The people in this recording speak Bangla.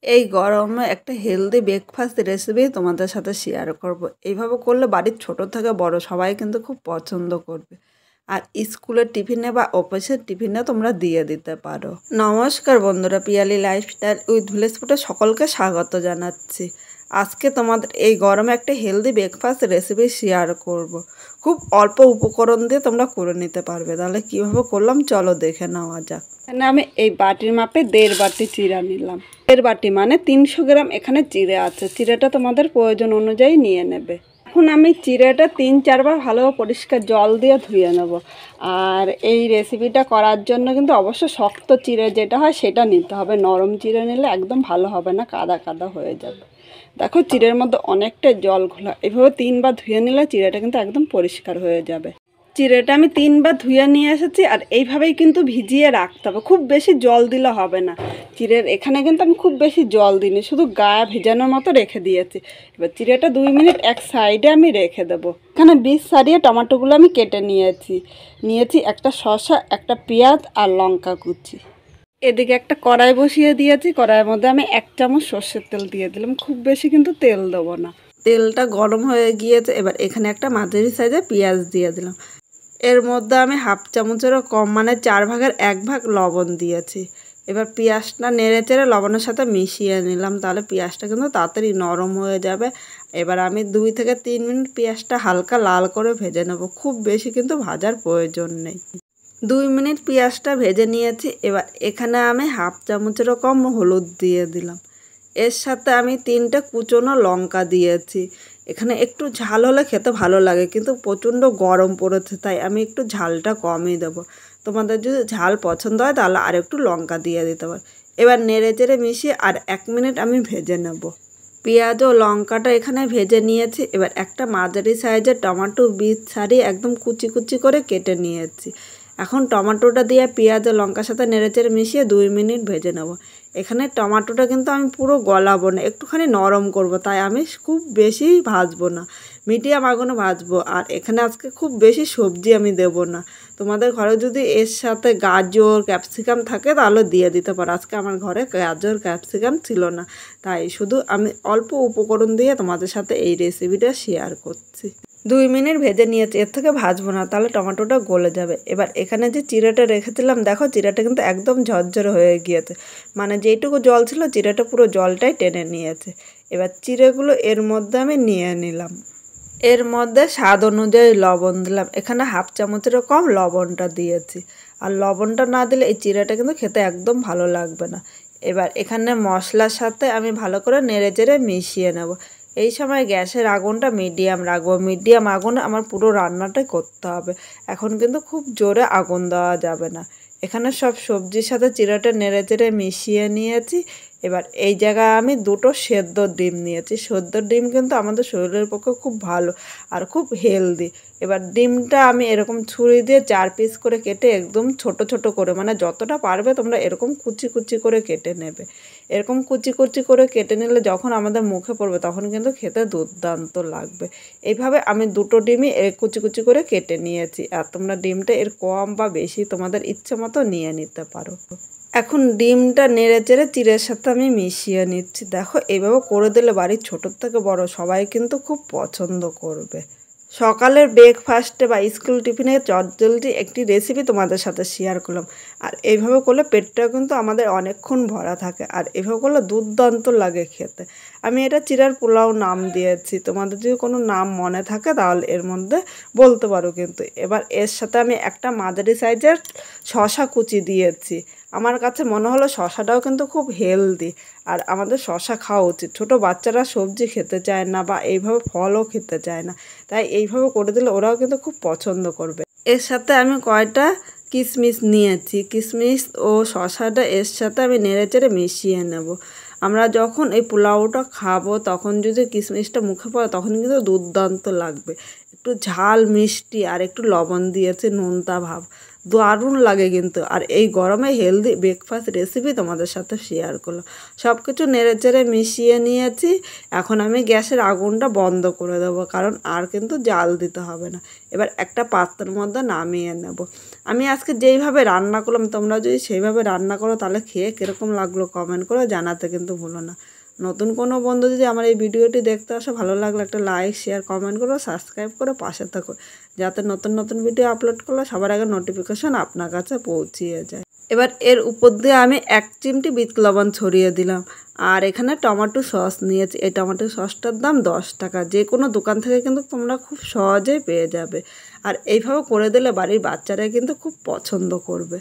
এই গরমে একটা হেলদি ব্রেকফাস্ট রেসিপি তোমাদের সাথে শেয়ার করব। এইভাবে করলে বাড়ির ছোট থেকে বড় সবাই কিন্তু খুব পছন্দ করবে। আর স্কুলের টিফিনে বা অফিসের টিফিনে তোমরা দিয়ে দিতে পারো। নমস্কার বন্ধুরা, পিয়ালি লাইফস্টাইল উইথ ভিলেজ ফুডে সকলকে স্বাগত জানাচ্ছি। আজকে তোমাদের এই গরমে একটা হেলদি ব্রেকফাস্ট রেসিপি শেয়ার করব। খুব অল্প উপকরণ দিয়ে তোমরা করে নিতে পারবে। তাহলে কীভাবে করলাম চলো দেখে নেওয়া যাক। এখানে আমি এই বাটির মাপে 1.5 বাটি চিড়া নিলাম। 1.5 বাটি মানে 300 গ্রাম এখানে চিড়ে আছে। চিড়েটা তোমাদের প্রয়োজন অনুযায়ী নিয়ে নেবে। এখন আমি চিড়েটা 3-4 বার ভালোভাবে পরিষ্কার জল দিয়ে ধুয়ে নেব। আর এই রেসিপিটা করার জন্য কিন্তু অবশ্য শক্ত চিড়ে যেটা হয় সেটা নিতে হবে। নরম চিড়ে নিলে একদম ভালো হবে না, কাদা কাদা হয়ে যাবে। দেখো চিড়ের মধ্যে অনেকটা জল ঘোলা। এভাবে 3 বার ধুয়ে নিলে চিড়েটা কিন্তু একদম পরিষ্কার হয়ে যাবে। চিড়েটা আমি 3 বার ধুয়ে নিয়ে এসেছি। আর এইভাবেই কিন্তু ভিজিয়ে রাখতে হবে, খুব বেশি জল দিলে হবে না। চিড়ের এখানে কিন্তু আমি খুব বেশি জল দিইনি, শুধু গায়ে ভেজানোর মতো রেখে দিয়েছি। এবার চিড়েটা 2 মিনিট এক সাইডে আমি রেখে দেবো। এখানে বীজ ছাড়িয়ে টমেটোগুলো আমি কেটে নিয়েছি একটা শসা, একটা পেঁয়াজ আর লঙ্কা কুচি। এদিকে একটা কড়াই বসিয়ে দিয়েছি। কড়াইয়ের মধ্যে আমি 1 চামচ সর্ষের তেল দিয়ে দিলাম, খুব বেশি কিন্তু তেল দেবো না। তেলটা গরম হয়ে গিয়েছে। এবার এখানে একটা মাঝারি সাইজে পেঁয়াজ দিয়ে দিলাম। এর মধ্যে আমি 1/2 চামচেরও কম মানে 4 ভাগের 1 ভাগ লবণ দিয়েছি। এবার পেঁয়াজটা নেড়ে চেড়ে লবণের সাথে মিশিয়ে নিলাম, তাহলে পেঁয়াজটা কিন্তু তাড়াতাড়ি নরম হয়ে যাবে। এবার আমি 2 থেকে 3 মিনিট পেঁয়াজটা হালকা লাল করে ভেজে নেব, খুব বেশি কিন্তু ভাজার প্রয়োজন নেই। 2 মিনিট পেঁয়াজটা ভেজে নিয়েছি। এবার এখানে আমি 1/2 চামচেরও কম হলুদ দিয়ে দিলাম। এর সাথে আমি 3টে কুচনো লঙ্কা দিয়েছি। এখানে একটু ঝাল হলে খেতে ভালো লাগে, কিন্তু প্রচণ্ড গরম পড়েছে তাই আমি একটু ঝালটা কমই দেবো। তোমাদের যদি ঝাল পছন্দ হয় তাহলে আর একটু লঙ্কা দিয়ে দিতে পারো। এবার নেড়ে চেড়ে মিশিয়ে আর 1 মিনিট আমি ভেজে নেব। পেঁয়াজ ও লঙ্কাটা এখানে ভেজে নিয়েছি। এবার একটা মাঝারি সাইজের টমেটো বীজ ছাড়িয়ে একদম কুচি কুচি করে কেটে নিয়েছি। এখন টমেটোটা দিয়ে পেঁয়াজ ও লঙ্কার সাথে নেড়েচেড়ে মিশিয়ে 2 মিনিট ভেজে নেব। এখানে টমেটোটা কিন্তু আমি পুরো গলাবো না, একটুখানি নরম করব, তাই আমি খুব বেশি ভাজবো না, মিডিয়াম আগুনে ভাজবো। আর এখানে আজকে খুব বেশি সবজি আমি দেব না। তোমাদের ঘরে যদি এর সাথে গাজর ক্যাপসিকাম থাকে তাহলে দিয়ে দিতে পারো। আজকে আমার ঘরে গাজর ক্যাপসিকাম ছিল না, তাই শুধু আমি অল্প উপকরণ দিয়ে তোমাদের সাথে এই রেসিপিটা শেয়ার করছি। 2 মিনিট ভেজে নিয়েছি, এর থেকে ভাজবো না, তাহলে টমেটোটা গলে যাবে। এবার এখানে যে চিড়েটা রেখেছিলাম, দেখো চিড়েটা কিন্তু একদম ঝরঝরে হয়ে গিয়েছে, মানে যেইটুকু জল ছিল চিড়েটা পুরো জলটাই টেনে নিয়েছে। এবার চিড়েগুলো এর মধ্যে আমি নিয়ে নিলাম। এর মধ্যে স্বাদ অনুযায়ী লবণ দিলাম। এখানে 1/2 চামচেরও কম লবণটা দিয়েছি। আর লবণটা না দিলে এই চিড়েটা কিন্তু খেতে একদম ভালো লাগবে না। এবার এখানে মশলার সাথে আমি ভালো করে নেড়ে চেড়ে মিশিয়ে নেব। এই সময় গ্যাসের আগুনটা মিডিয়াম রাখবো। মিডিয়াম আগুনে আমার পুরো রান্নাটাই করতে হবে। এখন কিন্তু খুব জোরে আগুন দেওয়া যাবে না। এখানে সব সবজির সাথে চিড়েটা নেড়ে চেড়ে মিশিয়ে নিয়েছি। এবার এই জায়গায় আমি 2টো সেদ্ধ ডিম নিয়েছি। সেদ্ধ ডিম কিন্তু আমাদের শরীরের পক্ষে খুব ভালো আর খুব হেলদি। এবার ডিমটা আমি এরকম ছুরি দিয়ে 4 পিস করে কেটে একদম ছোট ছোট করে, মানে যতটা পারবে তোমরা এরকম কুচি কুচি করে কেটে নেবে। এরকম কুচি কুচি করে কেটে নিলে যখন আমাদের মুখে পড়বে তখন কিন্তু খেতে দুর্দান্ত লাগবে। এইভাবে আমি 2টো ডিমই কুচি কুচি করে কেটে নিয়েছি। আর তোমরা ডিমটা এর কম বা বেশি তোমাদের ইচ্ছে মতো নিয়ে নিতে পারো। এখন ডিমটা নেড়ে চেড়ে চিড়ের সাথে আমি মিশিয়ে নিচ্ছি। দেখো এইভাবে করে দিলে বাড়ির ছোটোর থেকে বড় সবাই কিন্তু খুব পছন্দ করবে। সকালের ব্রেকফাস্টে বা স্কুল টিফিনে চটজলদি একটি রেসিপি তোমাদের সাথে শেয়ার করলাম। আর এইভাবে করলে পেটটা কিন্তু আমাদের অনেকক্ষণ ভরা থাকে, আর এভাবে করলে দুর্দান্ত লাগে খেতে। আমি এটা চিড়ার পোলাও নাম দিয়েছি, তোমাদের যদি কোনো নাম মনে থাকে তাহলে এর মধ্যে বলতে পারো কিন্তু। এবার এর সাথে আমি একটা মাঝারি সাইজের শসা কুচি দিয়েছি। আমার কাছে মনে হলো শসাটাও কিন্তু খুব হেলদি, আর আমাদের শসা খাওয়া উচিত। ছোটো বাচ্চারা সবজি খেতে চায় না বা এইভাবে ফলও খেতে চায় না, তাই এইভাবে করে দিলে ওরাও কিন্তু খুব পছন্দ করবে। এর সাথে আমি কয়টা কিশমিশ নিয়েছি। কিশমিশ ও শসাটা এর সাথে আমি নেড়েচেড়ে মিশিয়ে নেব। আমরা যখন এই পোলাওটা খাবো তখন যদি কিশমিশটা মুখে পড়ে তখন কিন্তু দুর্দান্ত লাগবে। একটু ঝাল মিষ্টি আর একটু লবণ দিয়েছি, নোনতা ভাব, দারুণ লাগে কিন্তু। আর এই গরমে হেলদি ব্রেকফাস্ট রেসিপি তোমাদের সাথে শেয়ার করলাম। সব কিছু নেড়েচেড়ে মিশিয়ে নিয়েছি। এখন আমি গ্যাসের আগুনটা বন্ধ করে দেবো, কারণ আর কিন্তু জাল দিতে হবে না। এবার একটা পাত্রের মধ্যে নামিয়ে নেব। আমি আজকে যেইভাবে রান্না করলাম, তোমরা যদি সেইভাবে রান্না করো তাহলে খেয়ে কীরকম লাগলো কমেন্ট করে জানাতে কিন্তু ভুলো না। নতুন কোনো বন্ধু যদি আমার এই ভিডিওটি দেখতে আসে, ভালো লাগলে একটা লাইক শেয়ার কমেন্ট করো, সাবস্ক্রাইব করে পাশে থাকো, যাতে নতুন নতুন ভিডিও আপলোড করলে সবার আগে নোটিফিকেশন আপনার কাছে পৌঁছিয়ে যায়। এবার এর উপর দিয়ে আমি 1 চিমটি বিট লবণ ছড়িয়ে দিলাম। আর এখানে টমেটো সস নিয়েছি। এই টমেটো সসটার দাম 10 টাকা। যে কোনো দোকান থেকে কিন্তু তোমরা খুব সহজেই পেয়ে যাবে। আর এইভাবে করে দিলে বাড়ির বাচ্চারা কিন্তু খুব পছন্দ করবে।